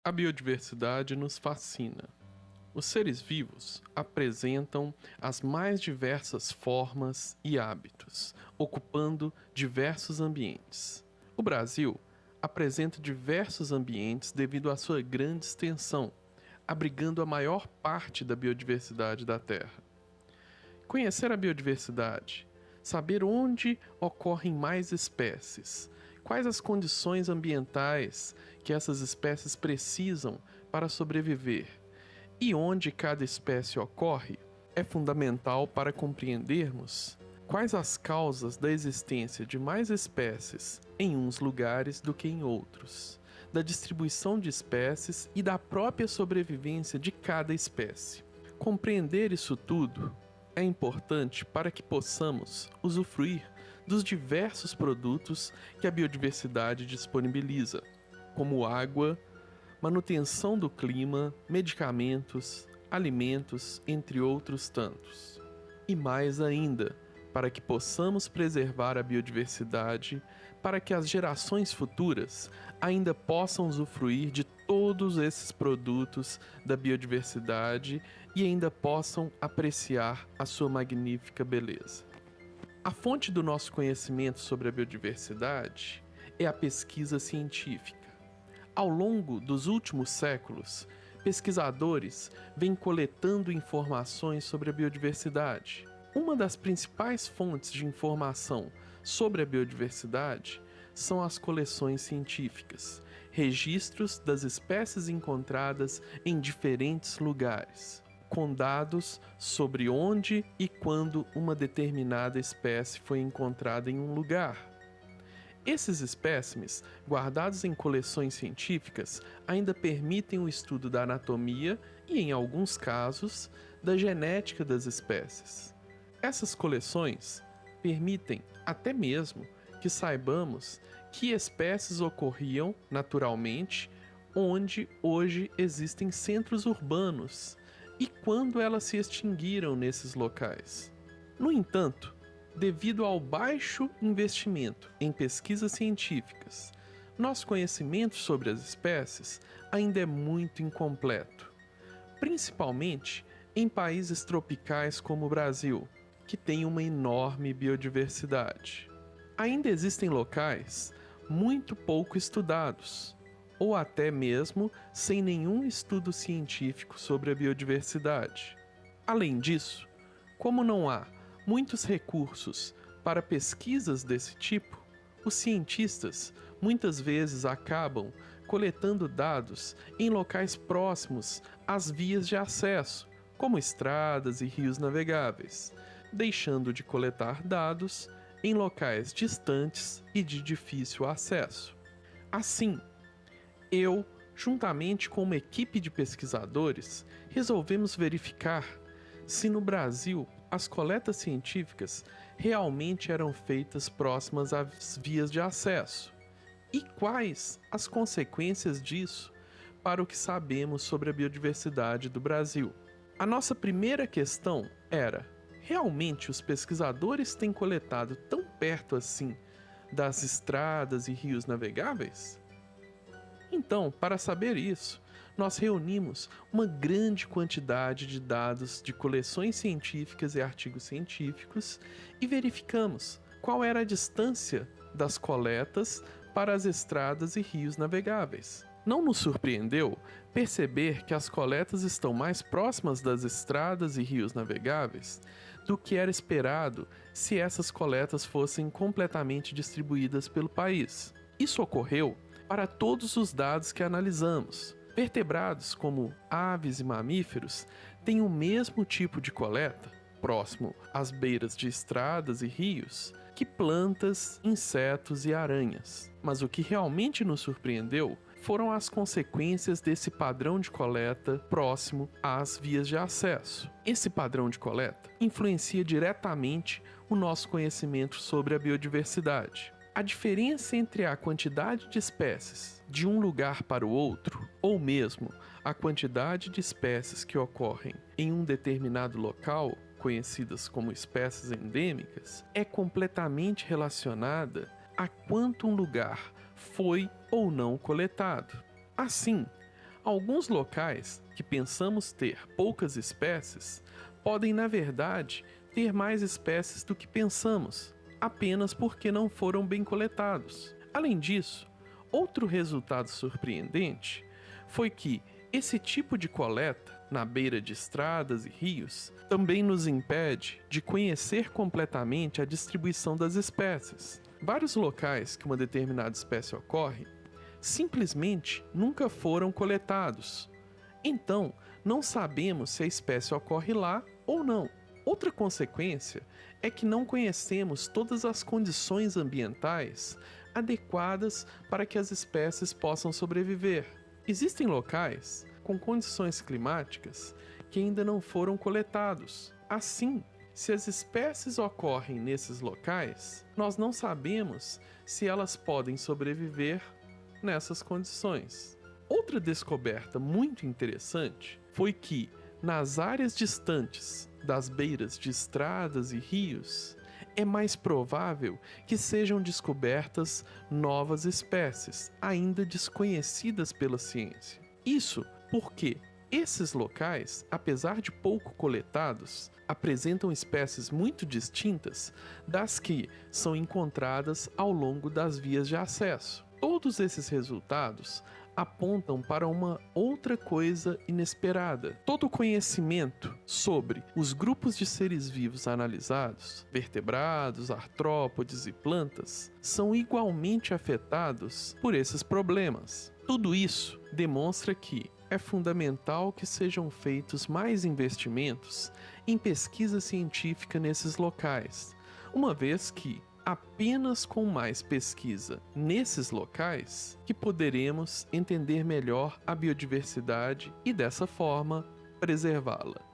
A biodiversidade nos fascina. Os seres vivos apresentam as mais diversas formas e hábitos, ocupando diversos ambientes. O Brasil apresenta diversos ambientes devido à sua grande extensão, abrigando a maior parte da biodiversidade da Terra. Conhecer a biodiversidade, saber onde ocorrem mais espécies, quais as condições ambientais que essas espécies precisam para sobreviver e onde cada espécie ocorre, é fundamental para compreendermos quais as causas da existência de mais espécies em uns lugares do que em outros, da distribuição de espécies e da própria sobrevivência de cada espécie. Compreender isso tudo é importante para que possamos usufruir dos diversos produtos que a biodiversidade disponibiliza, como água, manutenção do clima, medicamentos, alimentos, entre outros tantos. E mais ainda, para que possamos preservar a biodiversidade, para que as gerações futuras ainda possam usufruir de todos esses produtos da biodiversidade e ainda possam apreciar a sua magnífica beleza. A fonte do nosso conhecimento sobre a biodiversidade é a pesquisa científica. Ao longo dos últimos séculos, pesquisadores vêm coletando informações sobre a biodiversidade. Uma das principais fontes de informação sobre a biodiversidade são as coleções científicas, registros das espécies encontradas em diferentes lugares, com dados sobre onde e quando uma determinada espécie foi encontrada em um lugar. Esses espécimes, guardados em coleções científicas, ainda permitem o estudo da anatomia e, em alguns casos, da genética das espécies. Essas coleções permitem até mesmo que saibamos que espécies ocorriam naturalmente onde hoje existem centros urbanos e quando elas se extinguiram nesses locais. No entanto, devido ao baixo investimento em pesquisas científicas, nosso conhecimento sobre as espécies ainda é muito incompleto, principalmente em países tropicais como o Brasil, que tem uma enorme biodiversidade. Ainda existem locais muito pouco estudados, ou até mesmo sem nenhum estudo científico sobre a biodiversidade. Além disso, como não há muitos recursos para pesquisas desse tipo, os cientistas muitas vezes acabam coletando dados em locais próximos às vias de acesso, como estradas e rios navegáveis, deixando de coletar dados em locais distantes e de difícil acesso. Assim, eu, juntamente com uma equipe de pesquisadores, resolvemos verificar se no Brasil as coletas científicas realmente eram feitas próximas às vias de acesso e quais as consequências disso para o que sabemos sobre a biodiversidade do Brasil. A nossa primeira questão era: realmente os pesquisadores têm coletado tão perto assim das estradas e rios navegáveis? Então, para saber isso, nós reunimos uma grande quantidade de dados de coleções científicas e artigos científicos e verificamos qual era a distância das coletas para as estradas e rios navegáveis. Não nos surpreendeu perceber que as coletas estão mais próximas das estradas e rios navegáveis do que era esperado se essas coletas fossem completamente distribuídas pelo país. Isso ocorreu para todos os dados que analisamos. Vertebrados como aves e mamíferos têm o mesmo tipo de coleta, próximo às beiras de estradas e rios, que plantas, insetos e aranhas. Mas o que realmente nos surpreendeu foram as consequências desse padrão de coleta próximo às vias de acesso. Esse padrão de coleta influencia diretamente o nosso conhecimento sobre a biodiversidade. A diferença entre a quantidade de espécies de um lugar para o outro, ou mesmo a quantidade de espécies que ocorrem em um determinado local, conhecidas como espécies endêmicas, é completamente relacionada a quanto um lugar foi ou não coletado. Assim, Alguns locais que pensamos ter poucas espécies podem, na verdade, ter mais espécies do que pensamos, apenas porque não foram bem coletados. Além disso, outro resultado surpreendente foi que esse tipo de coleta, na beira de estradas e rios, também nos impede de conhecer completamente a distribuição das espécies. Vários locais que uma determinada espécie ocorre simplesmente nunca foram coletados. Então, não sabemos se a espécie ocorre lá ou não. Outra consequência é que não conhecemos todas as condições ambientais adequadas para que as espécies possam sobreviver. Existem locais com condições climáticas que ainda não foram coletados. Assim, se as espécies ocorrem nesses locais, nós não sabemos se elas podem sobreviver nessas condições. Outra descoberta muito interessante foi que, nas áreas distantes das beiras de estradas e rios, é mais provável que sejam descobertas novas espécies, ainda desconhecidas pela ciência. Isso porque esses locais, apesar de pouco coletados, apresentam espécies muito distintas das que são encontradas ao longo das vias de acesso. Todos esses resultados apontam para uma outra coisa inesperada. Todo o conhecimento sobre os grupos de seres vivos analisados, vertebrados, artrópodes e plantas, são igualmente afetados por esses problemas. Tudo isso demonstra que é fundamental que sejam feitos mais investimentos em pesquisa científica nesses locais, uma vez que apenas com mais pesquisa nesses locais que poderemos entender melhor a biodiversidade e, dessa forma, preservá-la.